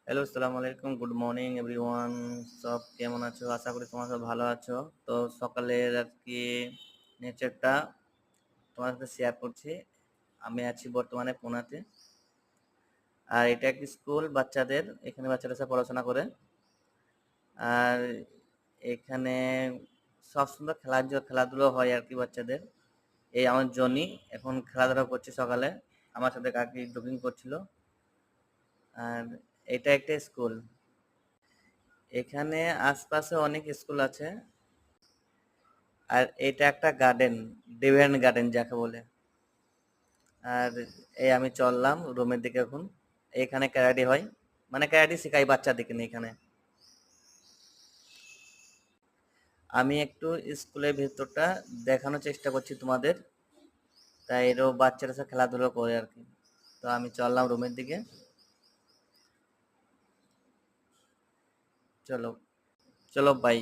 Hello, আসসালামু আলাইকুম। Good morning everyone. সব কেমন আছো? আশা করি তোমরা সব ভালো আছো। তো সকালের আজকে নেচারটা তোমার সাথে শেয়ার করছি। আমি আছি বর্তমানে পুনাতে। আর এটা একটি স্কুল বাচ্চাদের। এখানে বাচ্চারা সব পড়াশোনা করে। আর এখানে সব সুন্দর খেলাধুলো হয় আর কি বাচ্চাদের। এই আমার জনি এখন খেলাধুলা করছে সকালে। আমার সাথে কাকি জগিং করছিল। আর এটা একটা স্কুল। এখানে আশপাশে অনেক স্কুল আছে। আর এটা একটা গার্ডেন, ডিভাইন গার্ডেন যাকে বলে। আর এই আমি চললাম রুমের দিকে এখন। এখানে ক্যারাটে হয়, মানে ক্যারাটে শেখাই বাচ্চাদেরকে নিয়ে এখানে। আমি একটু স্কুলের ভেতরটা দেখানোর চেষ্টা করছি তোমাদের, তাই এরও বাচ্চারা সব খেলাধুলো করে আর কি। তো আমি চললাম রুমের দিকে। চলো, চলো বাই।